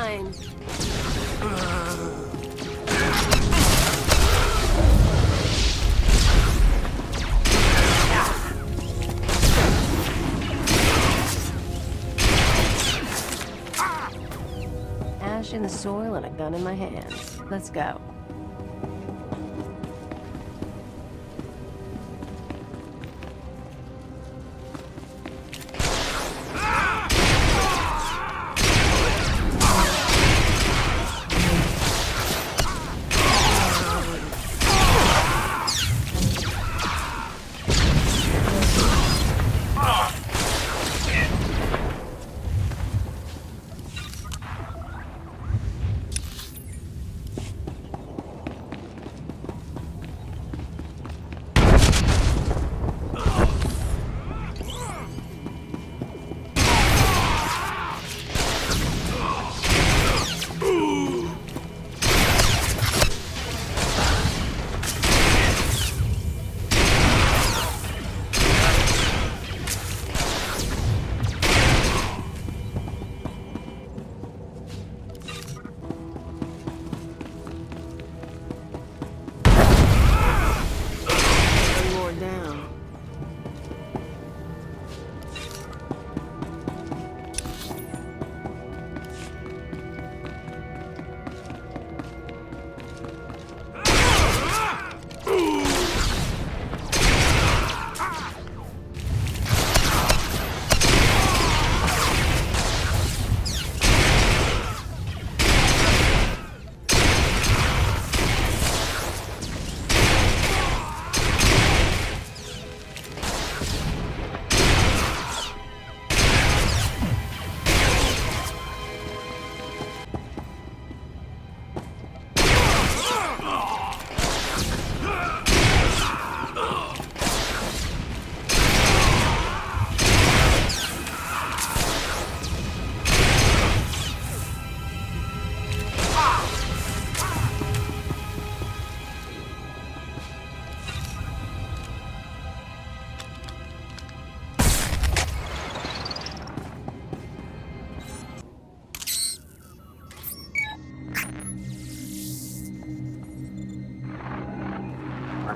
mine. Ash in the soil and a gun in my hands. Let's go.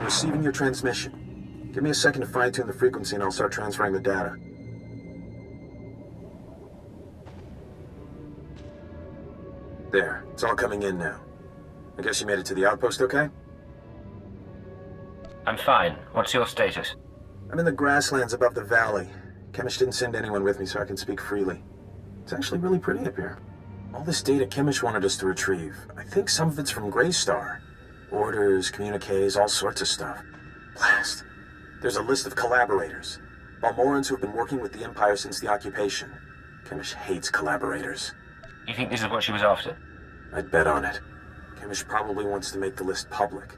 Receiving your transmission. Give me a second to fine-tune the frequency and I'll start transferring the data. There, it's all coming in now. I guess you made it to the outpost okay? I'm fine. What's your status? I'm in the grasslands above the valley. Chemish didn't send anyone with me so I can speak freely. It's actually really pretty up here. All this data Chemish wanted us to retrieve. I think some of it's from Greystar. Orders, communiques, all sorts of stuff. Blast. There's a list of collaborators. Balmorans who have been working with the Empire since the occupation. Chemish hates collaborators. You think this is what she was after? I'd bet on it. Chemish probably wants to make the list public.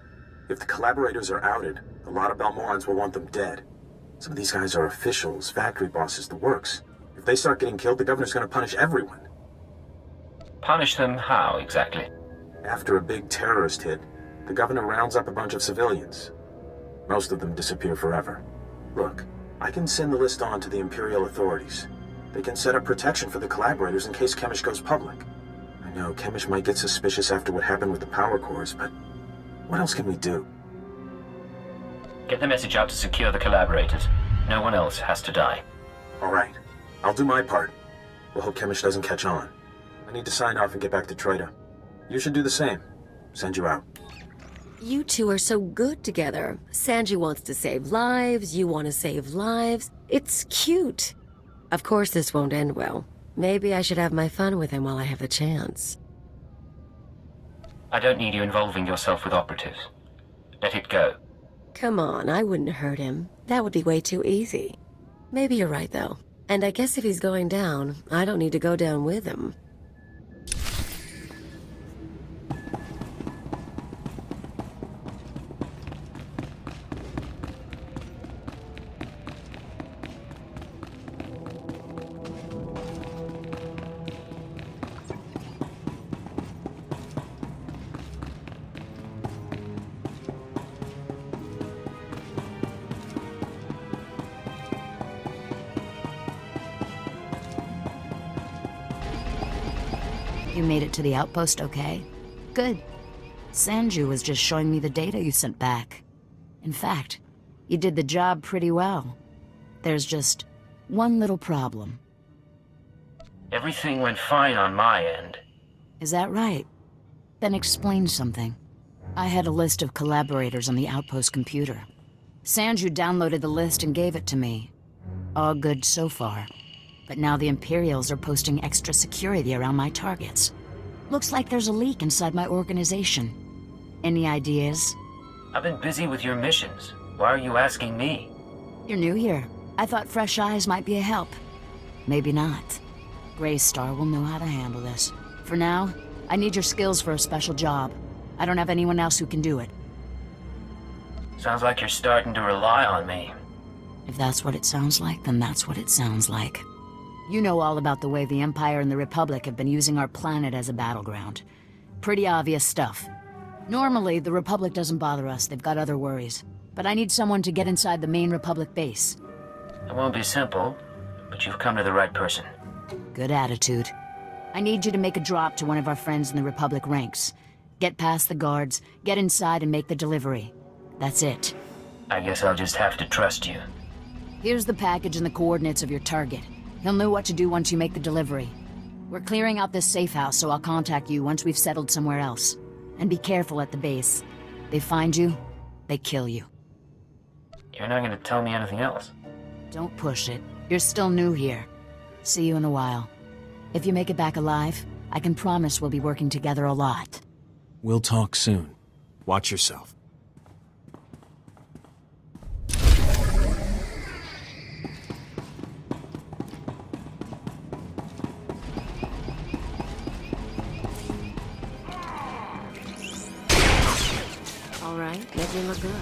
If the collaborators are outed, a lot of Balmorans will want them dead. Some of these guys are officials, factory bosses, the works. If they start getting killed, the governor's gonna punish everyone. Punish them how, exactly? After a big terrorist hit, the governor rounds up a bunch of civilians. Most of them disappear forever. Look, I can send the list on to the Imperial authorities. They can set up protection for the collaborators in case Chemish goes public. I know Chemish might get suspicious after what happened with the power cores, but what else can we do? Get the message out to secure the collaborators. No one else has to die. All right. I'll do my part. We'll hope Chemish doesn't catch on. I need to sign off and get back to Troida. You should do the same. Send you out. You two are so good together. Sanji wants to save lives, you want to save lives. It's cute. Of course this won't end well. Maybe I should have my fun with him while I have the chance. I don't need you involving yourself with operatives. Let it go. Come on, I wouldn't hurt him. That would be way too easy. Maybe you're right, though. And I guess if he's going down, I don't need to go down with him. You made it to the outpost okay? Good. Sanju was just showing me the data you sent back. In fact, you did the job pretty well. There's just one little problem. Everything went fine on my end. Is that right? Then explain something. I had a list of collaborators on the outpost computer. Sanju downloaded the list and gave it to me. All good so far. But now the Imperials are posting extra security around my targets. Looks like there's a leak inside my organization. Any ideas? I've been busy with your missions. Why are you asking me? You're new here. I thought fresh eyes might be a help. Maybe not. Greystar will know how to handle this. For now, I need your skills for a special job. I don't have anyone else who can do it. Sounds like you're starting to rely on me. If that's what it sounds like, then that's what it sounds like. You know all about the way the Empire and the Republic have been using our planet as a battleground. Pretty obvious stuff. Normally, the Republic doesn't bother us. They've got other worries. But I need someone to get inside the main Republic base. It won't be simple, but you've come to the right person. Good attitude. I need you to make a drop to one of our friends in the Republic ranks. Get past the guards, get inside and make the delivery. That's it. I guess I'll just have to trust you. Here's the package and the coordinates of your target. He'll know what to do once you make the delivery. We're clearing out this safe house, so I'll contact you once we've settled somewhere else. And be careful at the base. They find you, they kill you. You're not gonna tell me anything else? Don't push it. You're still new here. See you in a while. If you make it back alive, I can promise we'll be working together a lot. We'll talk soon. Watch yourself. All right, make me look good.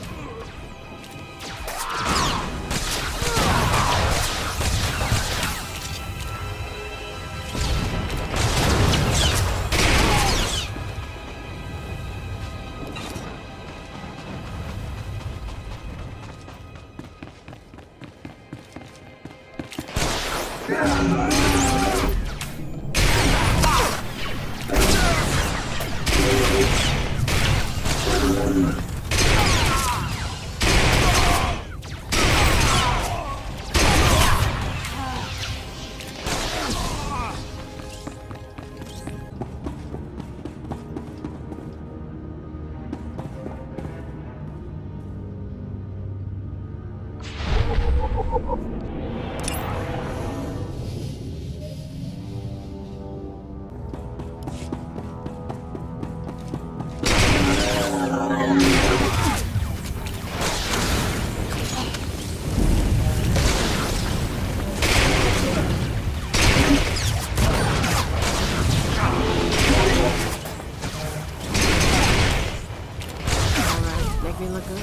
Me look good.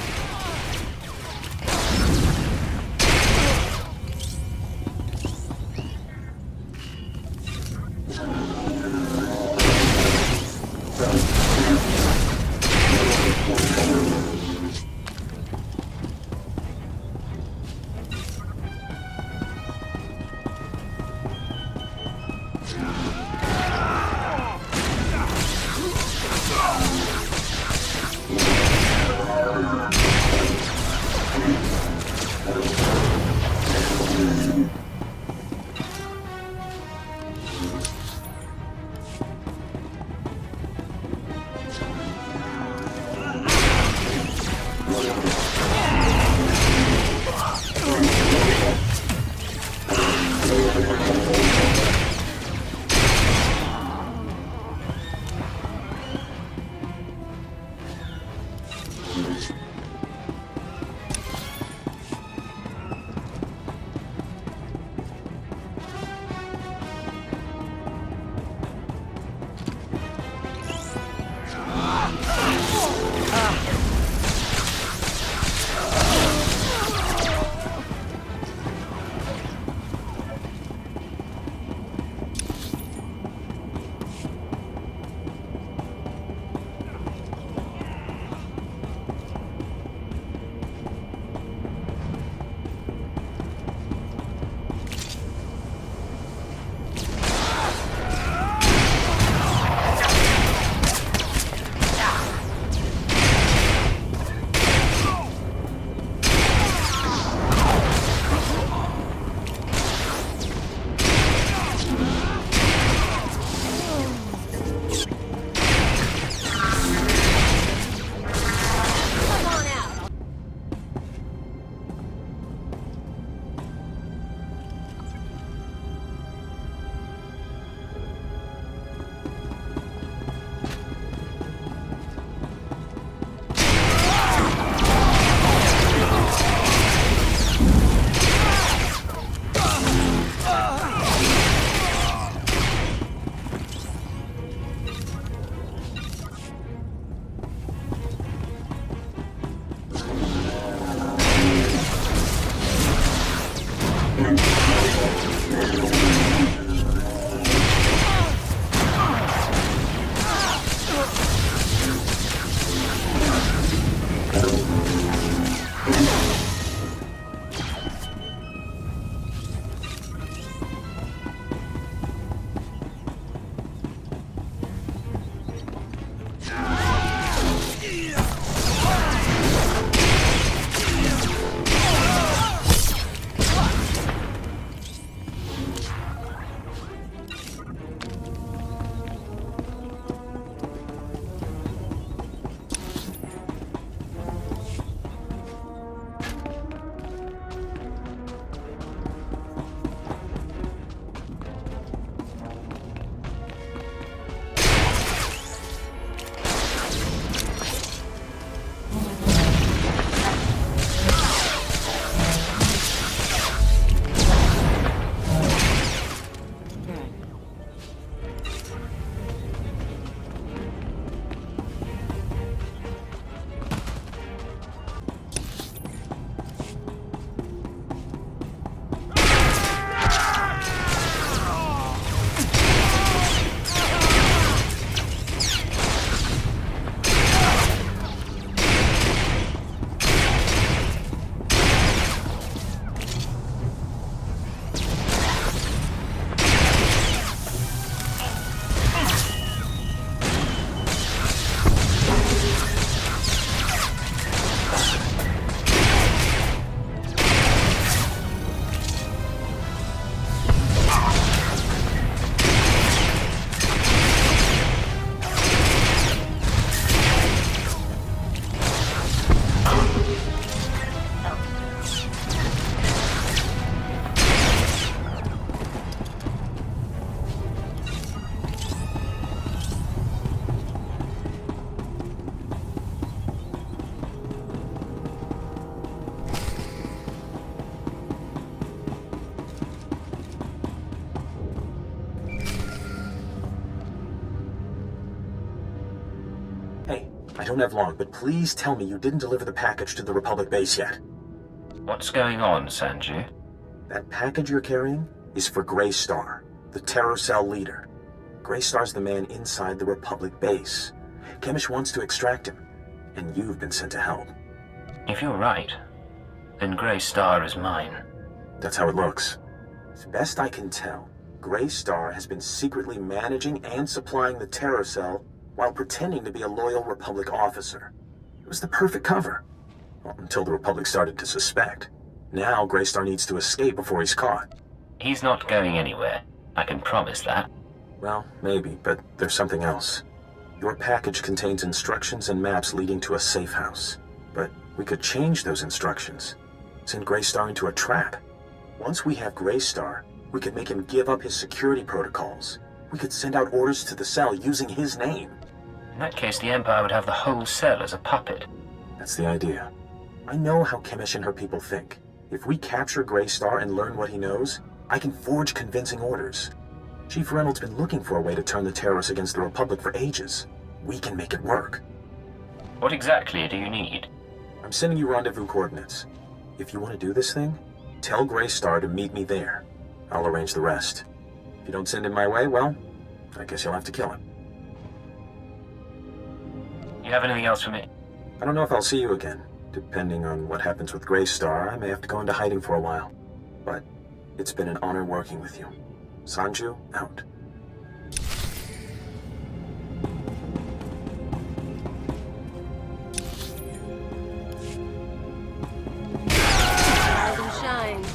I don't have long, but please tell me you didn't deliver the package to the Republic base yet. What's going on, Sanju? That package you're carrying is for Greystar, the Terror Cell leader. Greystar's the man inside the Republic base. Chemish wants to extract him, and you've been sent to help. If you're right, then Greystar is mine. That's how it looks. As best I can tell, Greystar has been secretly managing and supplying the Terror Cell while pretending to be a loyal Republic officer. It was the perfect cover. Well, until the Republic started to suspect. Now Greystar needs to escape before he's caught. He's not going anywhere. I can promise that. Well, maybe, but there's something else. Your package contains instructions and maps leading to a safe house. But we could change those instructions. Send Greystar into a trap. Once we have Greystar, we could make him give up his security protocols. We could send out orders to the cell using his name. In that case, the Empire would have the whole cell as a puppet. That's the idea. I know how Chemish and her people think. If we capture Greystar and learn what he knows, I can forge convincing orders. Chief Reynolds' been looking for a way to turn the terrorists against the Republic for ages. We can make it work. What exactly do you need? I'm sending you rendezvous coordinates. If you want to do this thing, tell Greystar to meet me there. I'll arrange the rest. If you don't send him my way, well, I guess you'll have to kill him. You have anything else for me? I don't know if I'll see you again. Depending on what happens with Greystar, I may have to go into hiding for a while. But it's been an honor working with you. Sanju, out. Rise and shine.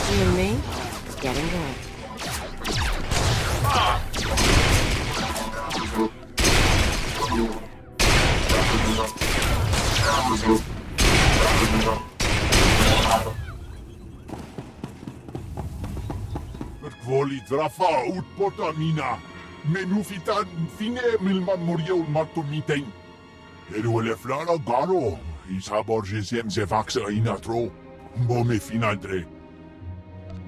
You and me, getting good. Kvoli drafa utpota mina. Menu fitan fine milman muriel martumiteng. Eruele flara garo. Isabor jesem se vaxa inatro. Bome finadre.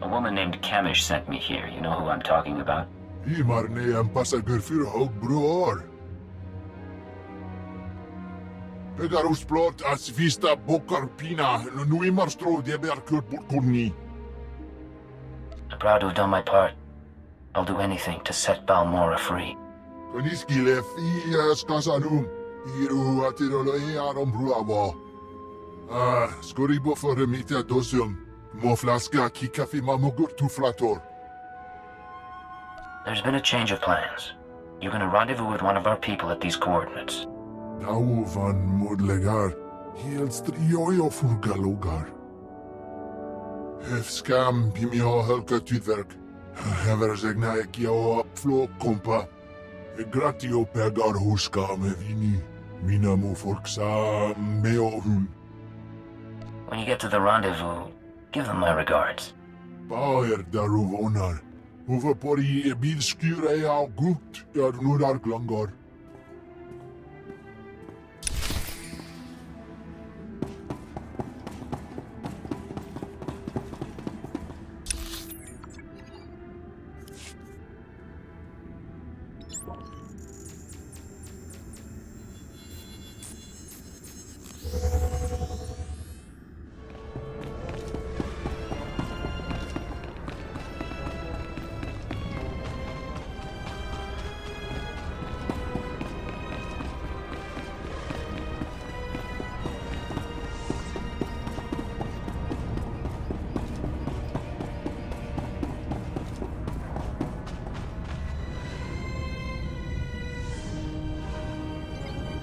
A woman named Chemish sent me here. You know who I'm talking about? Imarne am pasager für hog broor. Pegarus plot as vista bokarpina. Nuimar stro deber kurt burkurni. I'm proud to have done my part. I'll do anything to set Balmora free. Koniskile fias kasanum. Iru atirolo arom bruavo. Skoribo for remita dosium. Mo flaska kikafi mamogur tu flator. There's been a change of plans. You're gonna rendezvous with one of our people at these coordinates. Tau van modlegar, helt strioio furgalogar. Skam pimio helka tydverk. Hever segna ekio flo kompa. Gratio pegar huska me vini. Mina mo forksa meo hun. When you get to the rendezvous, give them my regards. Bauer daruvonar. Hoeveel pori bid skure jou goed, nu daar klanger.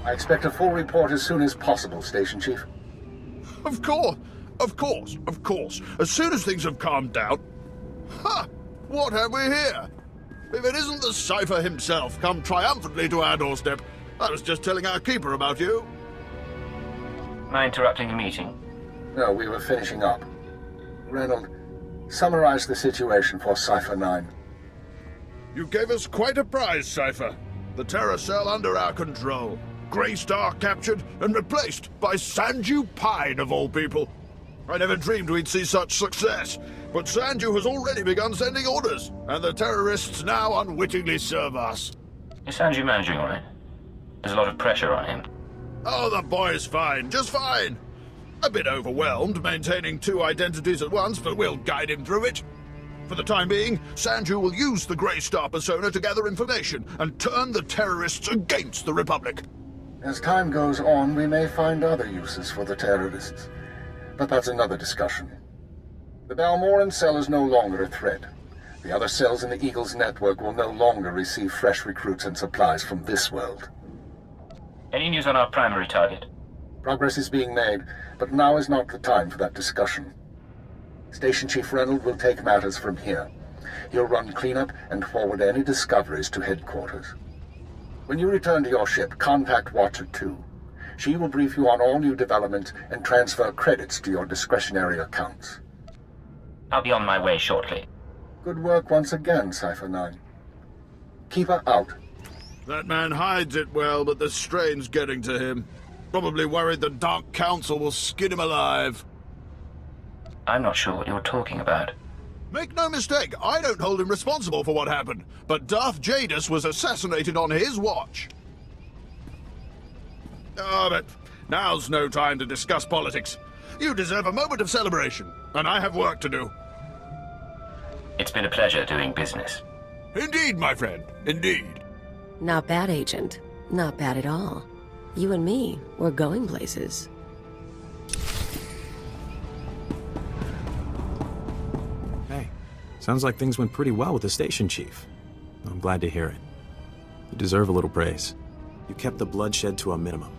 I expect a full report as soon as possible, Station Chief. Of course, of course, of course. As soon as things have calmed down. Ha! What have we here? If it isn't the Cypher himself come triumphantly to our doorstep. I was just telling our keeper about you. Am I interrupting a meeting? No, we were finishing up. Reynold, summarize the situation for Cypher 9. You gave us quite a prize, Cypher. The Terror Cell under our control. Grey Star captured and replaced by Sanju Pine, of all people. I never dreamed we'd see such success, but Sanju has already begun sending orders, and the terrorists now unwittingly serve us. Is Sanju managing all right? There's a lot of pressure on him. Oh, the boy's fine, just fine. A bit overwhelmed maintaining two identities at once, but we'll guide him through it. For the time being, Sanju will use the Grey Star persona to gather information and turn the terrorists against the Republic. As time goes on, we may find other uses for the terrorists. But that's another discussion. The Balmoran cell is no longer a threat. The other cells in the Eagle's network will no longer receive fresh recruits and supplies from this world. Any news on our primary target? Progress is being made, but now is not the time for that discussion. Station Chief Reynolds will take matters from here. He'll run cleanup and forward any discoveries to headquarters. When you return to your ship, contact Watcher 2. She will brief you on all new developments and transfer credits to your discretionary accounts. I'll be on my way shortly. Good work once again, Cypher 9. Keep her out. That man hides it well, but the strain's getting to him. Probably worried the Dark Council will skin him alive. I'm not sure what you're talking about. Make no mistake, I don't hold him responsible for what happened, but Darth Jadis was assassinated on his watch. Oh, but now's no time to discuss politics. You deserve a moment of celebration, and I have work to do. It's been a pleasure doing business. Indeed, my friend, indeed. Not bad, Agent. Not bad at all. You and me, we're going places. Hey, sounds like things went pretty well with the station chief. I'm glad to hear it. You deserve a little praise. You kept the bloodshed to a minimum.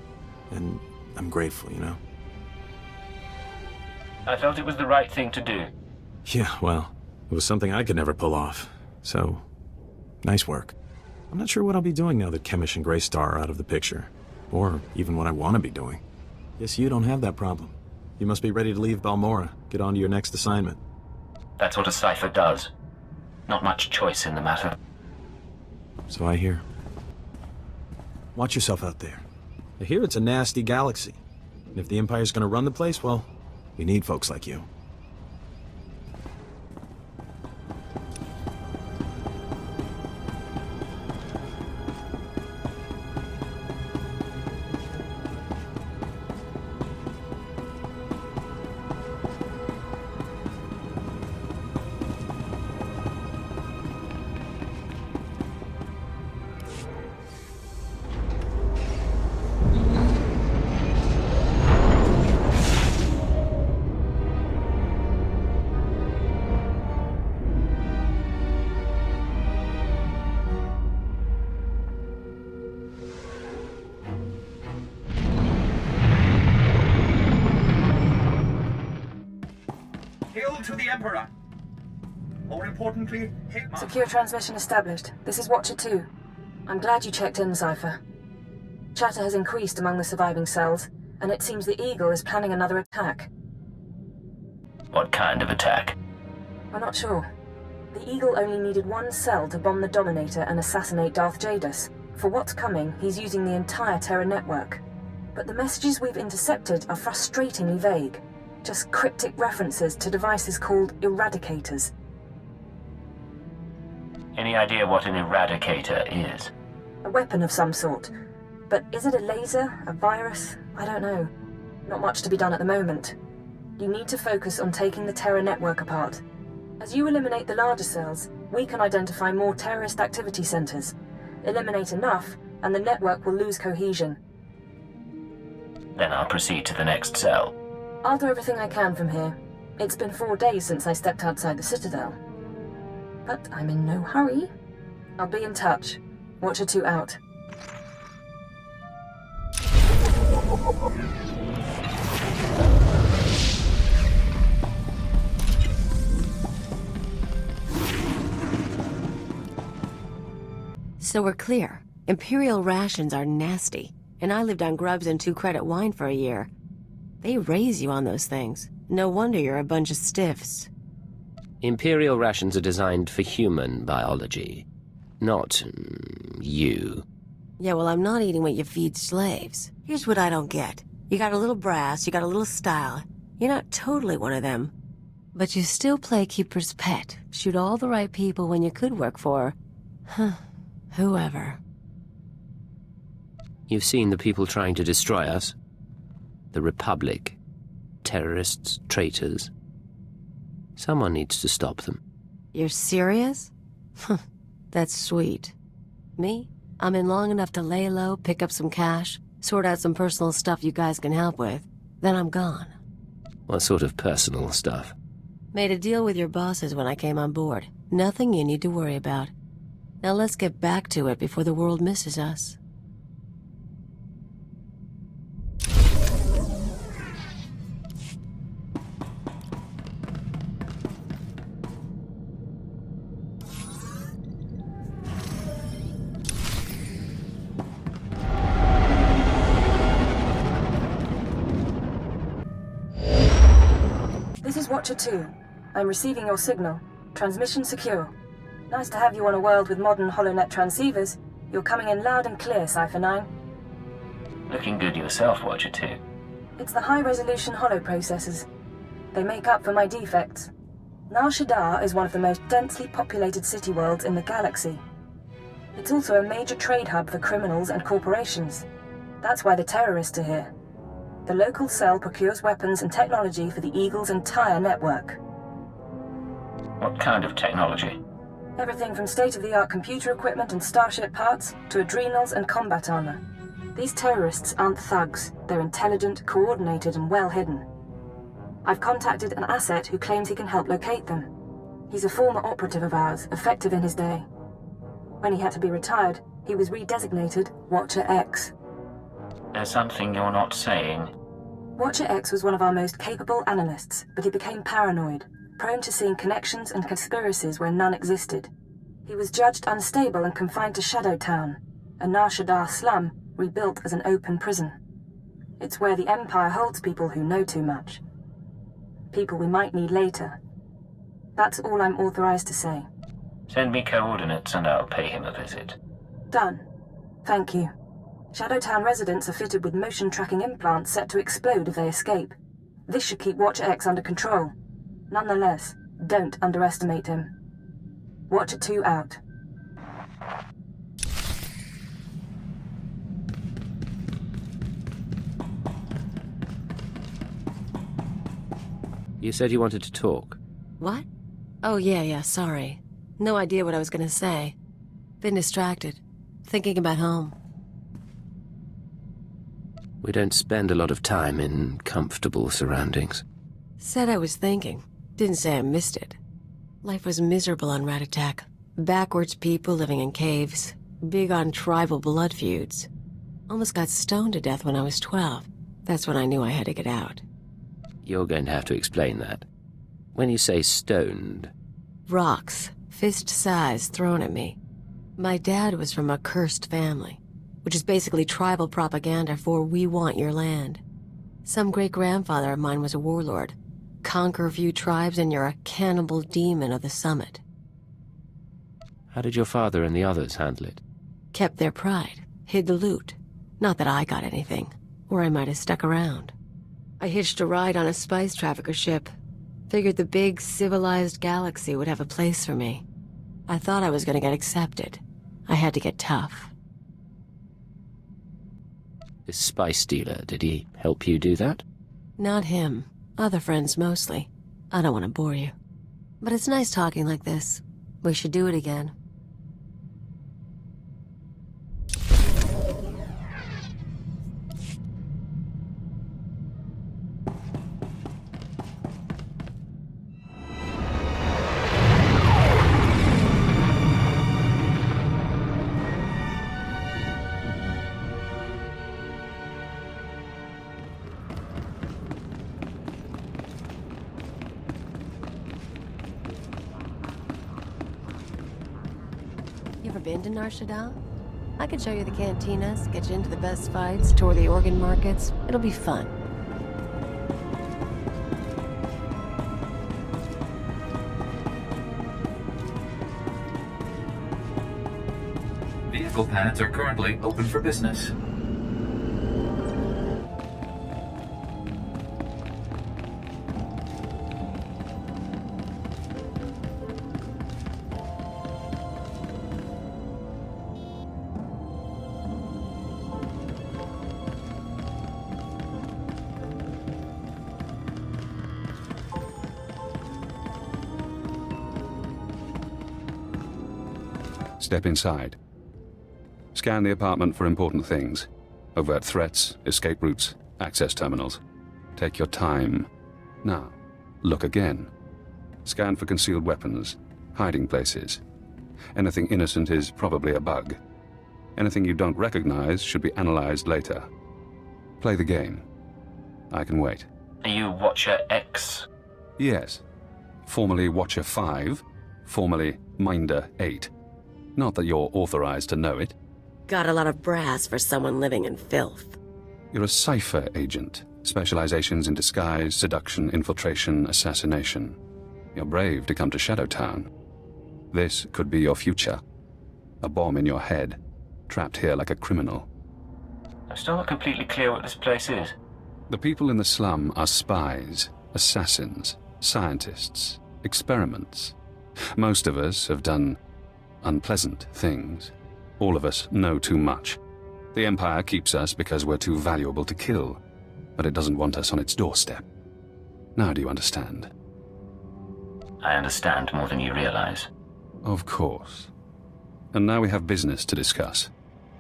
And I'm grateful, you know? I felt it was the right thing to do. Yeah, well, it was something I could never pull off. So, nice work. I'm not sure what I'll be doing now that Chemish and Grey Star are out of the picture. Or even what I want to be doing. Guess you don't have that problem. You must be ready to leave Balmora, get on to your next assignment. That's what a Cypher does. Not much choice in the matter. So I hear. Watch yourself out there. I hear it's a nasty galaxy. And if the Empire's gonna run the place, well, we need folks like you. to the Emperor. More importantly, Secure transmission established. This is Watcher 2. I'm glad you checked in, Cypher. Chatter has increased among the surviving cells, and it seems the Eagle is planning another attack. What kind of attack? We're not sure. The Eagle only needed one cell to bomb the Dominator and assassinate Darth Jadus. For what's coming, he's using the entire Terra network. But the messages we've intercepted are frustratingly vague. Just cryptic references to devices called Eradicators. Any idea what an Eradicator is? A weapon of some sort. But is it a laser? A virus? I don't know. Not much to be done at the moment. You need to focus on taking the Terra network apart. As you eliminate the larger cells, we can identify more terrorist activity centers. Eliminate enough, and the network will lose cohesion. Then I'll proceed to the next cell. I'll do everything I can from here. It's been 4 days since I stepped outside the Citadel. But I'm in no hurry. I'll be in touch. Watcher 2 out. So we're clear. Imperial rations are nasty, and I lived on grubs and 2-credit wine for a year. They raise you on those things. No wonder you're a bunch of stiffs. Imperial rations are designed for human biology, not you. Yeah, well, I'm not eating what you feed slaves. Here's what I don't get. You got a little brass, you got a little style. You're not totally one of them. But you still play keeper's pet. Shoot all the right people when you could work for... whoever. You've seen the people trying to destroy us? The Republic. Terrorists, traitors. Someone needs to stop them. You're serious? That's sweet. Me? I'm in long enough to lay low, pick up some cash, sort out some personal stuff you guys can help with. Then I'm gone. What sort of personal stuff? Made a deal with your bosses when I came on board. Nothing you need to worry about. Now let's get back to it before the world misses us. This is Watcher 2. I'm receiving your signal. Transmission secure. Nice to have you on a world with modern HoloNet transceivers. You're coming in loud and clear, Cypher 9. Looking good yourself, Watcher 2. It's the high-resolution holo processors. They make up for my defects. SwtoR is one of the most densely populated city worlds in the galaxy. It's also a major trade hub for criminals and corporations. That's why the terrorists are here. The local cell procures weapons and technology for the Eagle's entire network. What kind of technology? Everything from state-of-the-art computer equipment and starship parts to adrenals and combat armor. These terrorists aren't thugs. They're intelligent, coordinated, and well hidden. I've contacted an asset who claims he can help locate them. He's a former operative of ours, effective in his day. When he had to be retired, he was redesignated Watcher X. There's something you're not saying. Watcher X was one of our most capable analysts, but he became paranoid, prone to seeing connections and conspiracies where none existed. He was judged unstable and confined to Shadow Town, a SwtoR slum rebuilt as an open prison. It's where the Empire holds people who know too much. People we might need later. That's all I'm authorized to say. Send me coordinates and I'll pay him a visit. Done. Thank you. Shadowtown residents are fitted with motion tracking implants set to explode if they escape. This should keep Watcher X under control. Nonetheless, don't underestimate him. Watcher 2 out. You said you wanted to talk. What? Oh, yeah, sorry. No idea what I was gonna say. Been distracted. Thinking about home. We don't spend a lot of time in comfortable surroundings. Said I was thinking. Didn't say I missed it. Life was miserable on Ratatak. Backwards people living in caves. Big on tribal blood feuds. Almost got stoned to death when I was 12. That's when I knew I had to get out. You're going to have to explain that. When you say stoned, Rocks, fist-size, thrown at me. My dad was from a cursed family, which is basically tribal propaganda for "we want your land." Some great-grandfather of mine was a warlord. Conquer a few tribes and you're a cannibal demon of the summit. how did your father and the others handle it? Kept their pride, hid the loot. Not that I got anything, or I might have stuck around. I hitched a ride on a spice trafficker ship. Figured the big, civilized galaxy would have a place for me. I thought I was gonna get accepted. I had to get tough. This spice dealer, did he help you do that? Not him. Other friends mostly. I don't want to bore you. But it's nice talking like this. We should do it again. You ever been to SwtoR? I can show you the cantinas, get you into the best fights, tour the organ markets. It'll be fun. Vehicle pads are currently open for business. Step inside. Scan the apartment for important things. Overt threats, escape routes, access terminals. Take your time. Now, look again. Scan for concealed weapons, hiding places. Anything innocent is probably a bug. Anything you don't recognize should be analyzed later. Play the game. I can wait. Are you Watcher X? Yes. Formerly Watcher 5, formerly Minder 8. Not that you're authorized to know it. Got a lot of brass for someone living in filth. You're a cipher agent. Specializations in disguise, seduction, infiltration, assassination. You're brave to come to Shadowtown. This could be your future. A bomb in your head, trapped here like a criminal. I'm still not completely clear what this place is. The people in the slum are spies, assassins, scientists, experiments. Most of us have done unpleasant things. All of us know too much. The Empire keeps us because we're too valuable to kill, but it doesn't want us on its doorstep. Now do you understand? I understand more than you realize. Of course. And now we have business to discuss.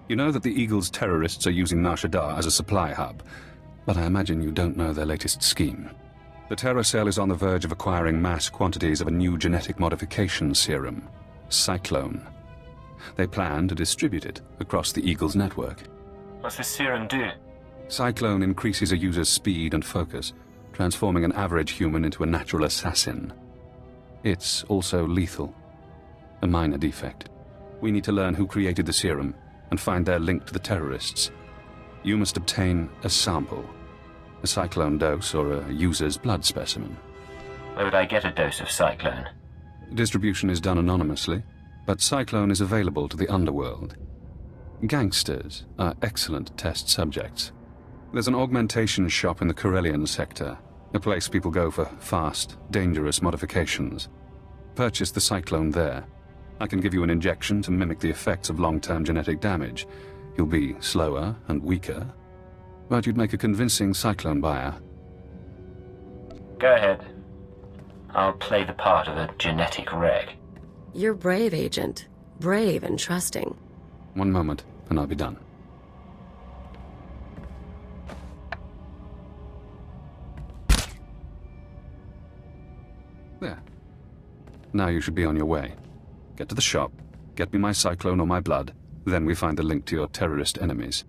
You know that the Eagle's terrorists are using SwtoR as a supply hub, but I imagine you don't know their latest scheme. The Terror Cell is on the verge of acquiring mass quantities of a new genetic modification serum, Cyclone. They plan to distribute it across the Eagle's network. What's this serum do? Cyclone increases a user's speed and focus, transforming an average human into a natural assassin. It's also lethal. A minor defect. We need to learn who created the serum and find their link to the terrorists. You must obtain a sample. A Cyclone dose or a user's blood specimen. Where would I get a dose of Cyclone? Distribution is done anonymously, but Cyclone is available to the underworld. Gangsters are excellent test subjects. There's an augmentation shop in the Corellian sector, a place people go for fast, dangerous modifications. Purchase the Cyclone there. I can give you an injection to mimic the effects of long-term genetic damage. You'll be slower and weaker, but you'd make a convincing Cyclone buyer. Go ahead. I'll play the part of a genetic wreck. You're brave, Agent. Brave and trusting. One moment, and I'll be done. There. Now you should be on your way. Get to the shop, get me my Cyclone or my blood, then we find the link to your terrorist enemies.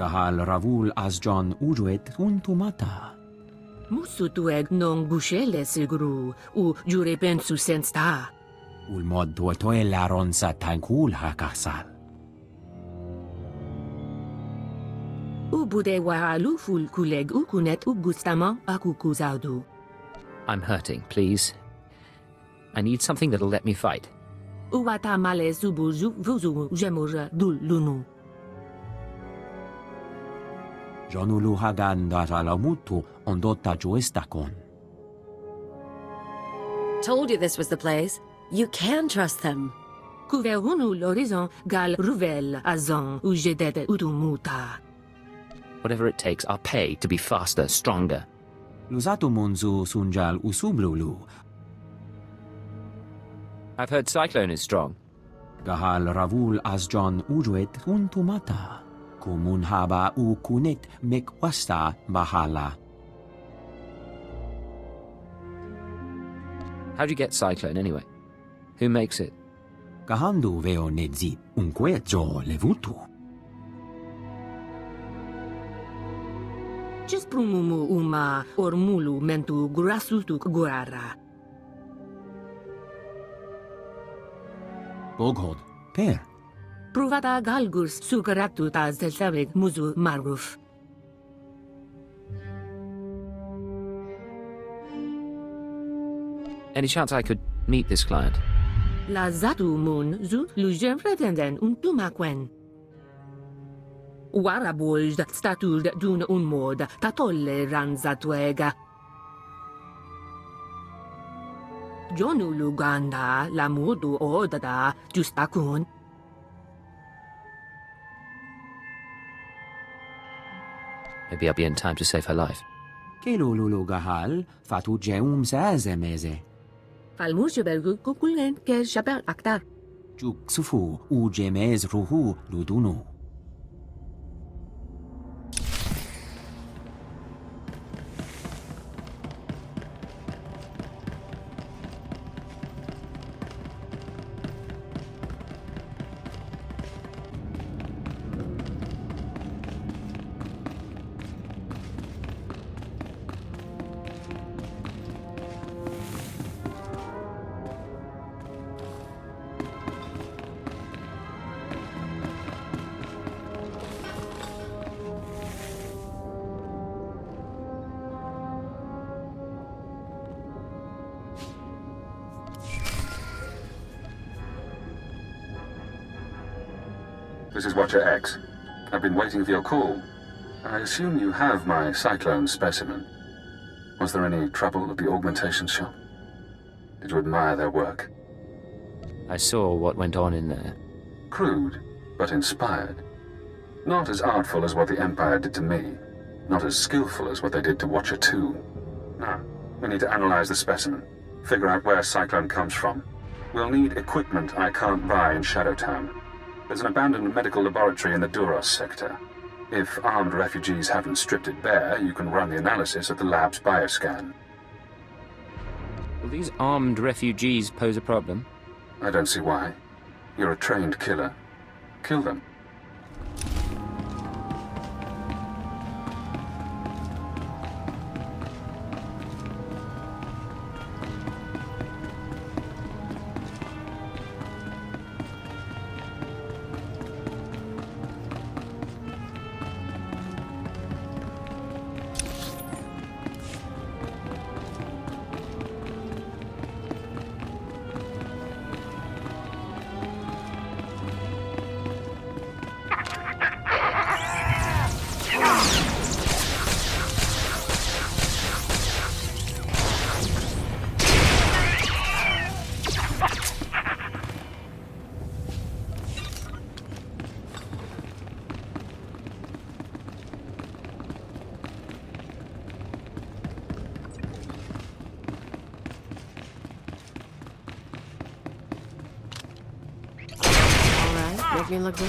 Gahal ravul azjon ujuet untumata. Musutueg non gushele sigru, u jure pensu sensta. Ulmod tuotoelaron sa tankul hakasal. Ubude wahalu ful kuleg ukunet ugustama akukuzaudu. I'm hurting, please. I need something that'll let me fight. Uwata male subuzu vuzu jemur dul lunu. Jonulu hagan daralamutu ondotta juestakon. Told you this was the place. You can trust them. Kuverunu l'horizon gal ruvel azon ujedete utumuta. Whatever it takes, I'll pay to be faster, stronger. Luzatu munzu sunjal usublulu. I've heard Cyclone is strong. Gahal ravul azjon ujuet untumata. Kumunhaba u kunet mekwasta bahala. How'd you get Cyclone anyway? Who makes it? Gahandu veo nedzit unquejo levutu. Just prumumu uma ormulu mentu grasutuk gurara. Boghod, per. Pruvata galgus sugaratu taz del sabeg muzu marguf. Any chance I could meet this client? La zatu mun zu lujem pretenden untumakwen. Warabolj statud dun un mod tatolle ranzatuega. Jonu luganda la modu odada justakun. Maybe I'll be in time to save her life. Kelululu gahal fatu jeum sazemeze. Falmushebergu kukulen ke shapel aktar. Juk sufu u jemez ruhu ludunu. This is Watcher X. I've been waiting for your call. I assume you have my Cyclone specimen. Was there any trouble at the augmentation shop? Did you admire their work? I saw what went on in there. Crude, but inspired. Not as artful as what the Empire did to me. Not as skillful as what they did to Watcher 2. Now, we need to analyze the specimen. Figure out where Cyclone comes from. We'll need equipment I can't buy in Shadowtown. There's an abandoned medical laboratory in the Duros sector. If armed refugees haven't stripped it bare, you can run the analysis at the lab's bioscan. Will these armed refugees pose a problem? I don't see why. You're a trained killer. Kill them. Make me look good.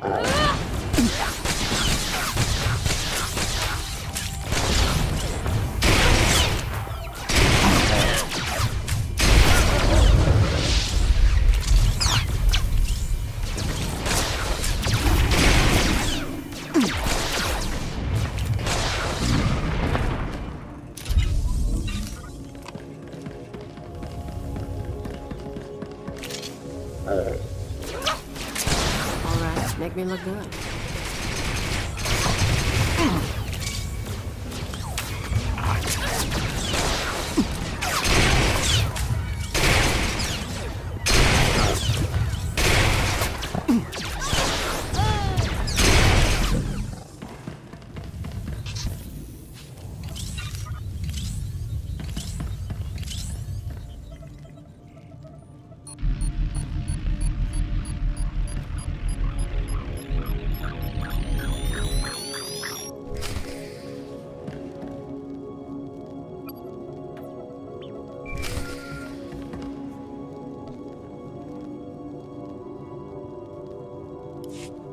Alright, make me look good.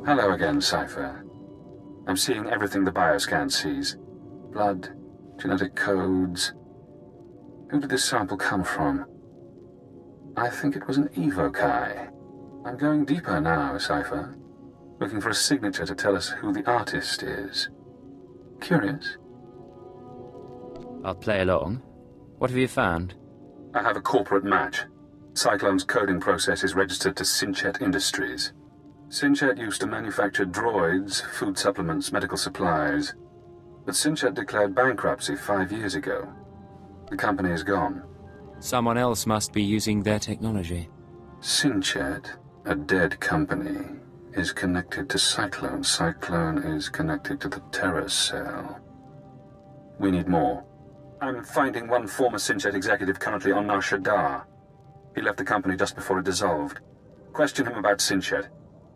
Hello again, Cypher. I'm seeing everything the bioscan sees. Blood, genetic codes. Who did this sample come from? I think it was an evokai. I'm going deeper now, Cypher. Looking for a signature to tell us who the artist is. Curious? I'll play along. What have you found? I have a corporate match. Cyclone's coding process is registered to Sinchet Industries. Sinchet used to manufacture droids, food supplements, medical supplies. But Sinchet declared bankruptcy 5 years ago. The company is gone. Someone else must be using their technology. Sinchet, a dead company, is connected to Cyclone. Cyclone is connected to the Terror Cell. We need more. I'm finding one former Sinchet executive currently on Nar Shaddaa. He left the company just before it dissolved. Question him about Sinchet.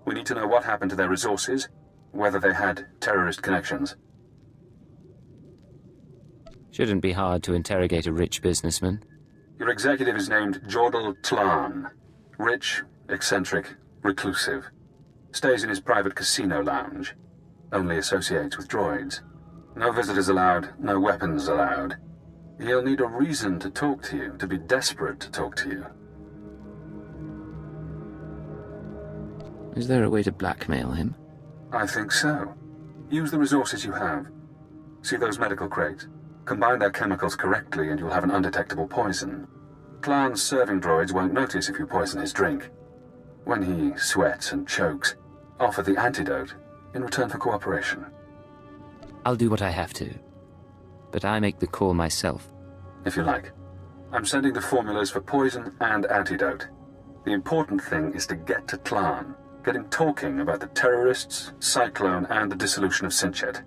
We need to know what happened to their resources, whether they had terrorist connections. Shouldn't be hard to interrogate a rich businessman. Your executive is named Jordal Tlan. Rich, eccentric, reclusive. Stays in his private casino lounge. Only associates with droids. No visitors allowed, no weapons allowed. He'll need a reason to talk to you, to be desperate to talk to you. Is there a way to blackmail him? I think so. Use the resources you have. See those medical crates? Combine their chemicals correctly and you'll have an undetectable poison. Tlan's serving droids won't notice if you poison his drink. When he sweats and chokes, offer the antidote in return for cooperation. I'll do what I have to. But I make the call myself. If you like. I'm sending the formulas for poison and antidote. The important thing is to get to Tlan. Get him talking about the terrorists, Cyclone, and the dissolution of Sinchet.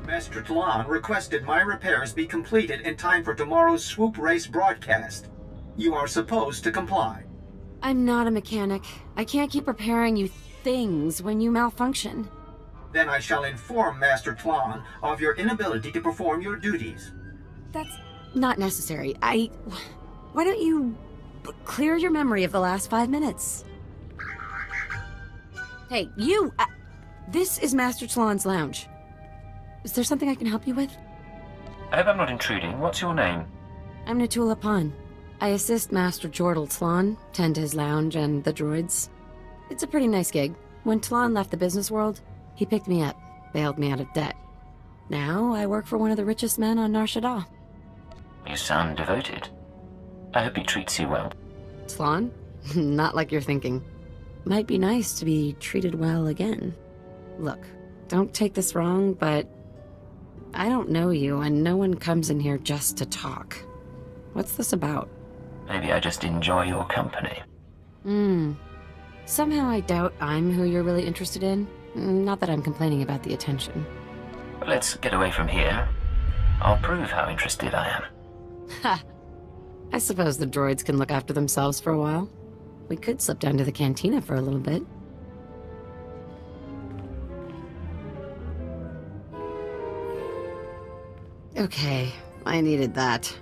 Master Tlan requested my repairs be completed in time for tomorrow's swoop race broadcast. You are supposed to comply. I'm not a mechanic. I can't keep repairing you things when you malfunction. Then I shall inform Master Tlan of your inability to perform your duties. That's not necessary. Why don't you clear your memory of the last 5 minutes. Hey, you! This is Master Tlon's lounge. Is there something I can help you with? I hope I'm not intruding. What's your name? I'm Natula Pan. I assist Master Jordal Tlon, tend to his lounge and the droids. It's a pretty nice gig. When Tlon left the business world, he picked me up, bailed me out of debt. Now I work for one of the richest men on Nar Shaddaa. You sound devoted. I hope he treats you well. Tlon? Not like you're thinking. Might be nice to be treated well again. Look, don't take this wrong, but I don't know you, and no one comes in here just to talk. What's this about? Maybe I just enjoy your company. Somehow I doubt I'm who you're really interested in. Not that I'm complaining about the attention. But let's get away from here. I'll prove how interested I am. Ha! I suppose the droids can look after themselves for a while. We could slip down to the cantina for a little bit. Okay, I needed that.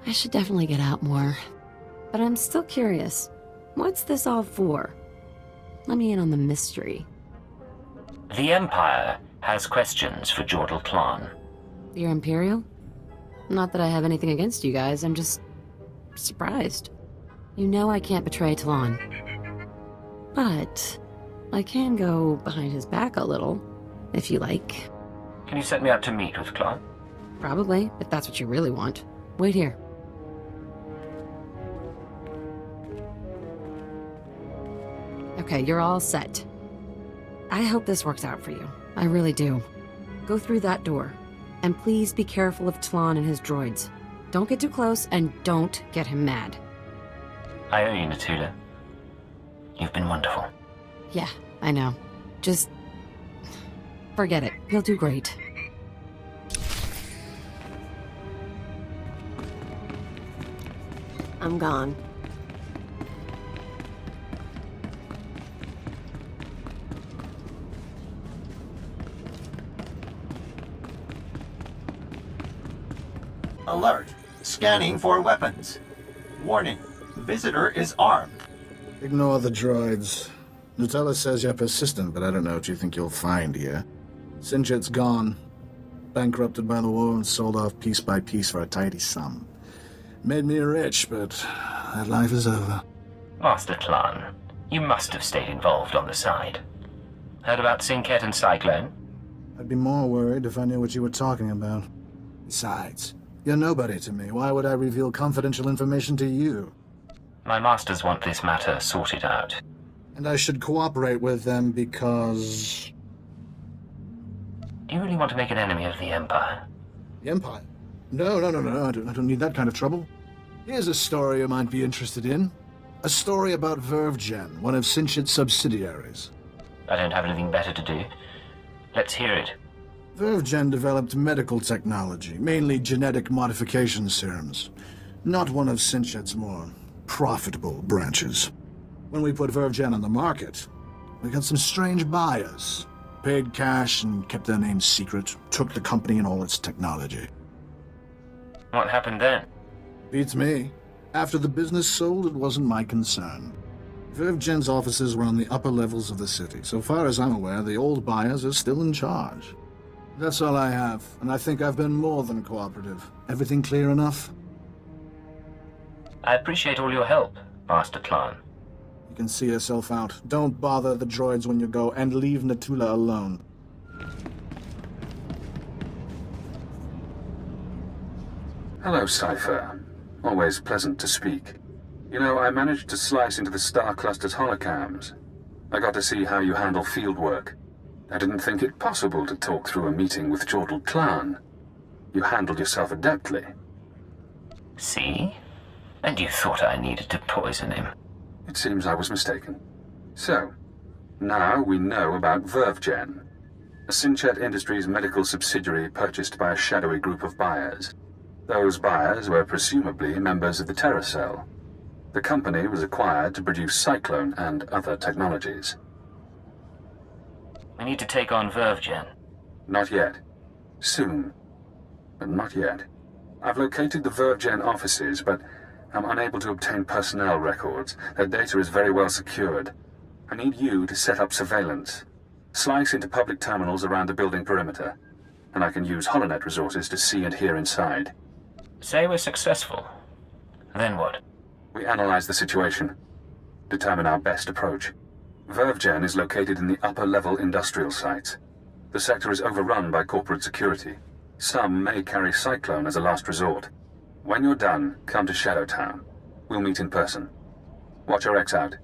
I should definitely get out more. But I'm still curious. What's this all for? Let me in on the mystery. The Empire has questions for Jordal Tlon. You're Imperial? Not that I have anything against you guys, I'm just surprised. You know I can't betray Tlon. But I can go behind his back a little, if you like. Can you set me up to meet with Tlon? Probably, if that's what you really want. Wait here. Okay, you're all set. I hope this works out for you. I really do. Go through that door. And please be careful of Tlon and his droids. Don't get too close, and don't get him mad. I owe you, Natula. You've been wonderful. Yeah, I know. Just forget it. You'll do great. I'm gone. Alert! Scanning for weapons. Warning. Visitor is armed. Ignore the droids. Nutella says you're persistent, but I don't know what you think you'll find here. Sinjit's gone. Bankrupted by the war and sold off piece by piece for a tidy sum. Made me rich, but that life is over. Master Tlon, you must have stayed involved on the side. Heard about Sinket and Cyclone? I'd be more worried if I knew what you were talking about. Besides, you're nobody to me. Why would I reveal confidential information to you? My masters want this matter sorted out. And I should cooperate with them because... Do you really want to make an enemy of the Empire? The Empire? No. I don't need that kind of trouble. Here's a story you might be interested in. A story about Vervgen, one of Sinchit's subsidiaries. I don't have anything better to do. Let's hear it. Vervgen developed medical technology, mainly genetic modification serums. Not one of Sinchit's more profitable branches. When we put Vervgen on the market, we got some strange buyers. Paid cash and kept their names secret, took the company and all its technology. What happened then? Beats me. After the business sold, it wasn't my concern. Vervgen's offices were on the upper levels of the city. So far as I'm aware, the old buyers are still in charge. That's all I have, and I think I've been more than cooperative. Everything clear enough? I appreciate all your help, Master Tlon. You can see yourself out. Don't bother the droids when you go, and leave Natula alone. Hello, Cypher. Always pleasant to speak. You know, I managed to slice into the Star Cluster's holocams. I got to see how you handle field work. I didn't think it possible to talk through a meeting with Jordal Tlon. You handled yourself adeptly. See? And you thought I needed to poison him. It seems I was mistaken. So, now we know about Vervgen, a Sinchet Industries medical subsidiary purchased by a shadowy group of buyers. Those buyers were presumably members of the Terra Cell. The company was acquired to produce Cyclone and other technologies. We need to take on Vervgen. Not yet. Soon. But not yet. I've located the Vervgen offices, but I'm unable to obtain personnel records. Their data is very well secured. I need you to set up surveillance. Slice into public terminals around the building perimeter, and I can use HoloNet resources to see and hear inside. Say we're successful. Then what? We analyze the situation, determine our best approach. VerveGen is located in the upper-level industrial sites. The sector is overrun by corporate security. Some may carry Cyclone as a last resort. When you're done, come to Shadowtown. We'll meet in person. Watch your X out.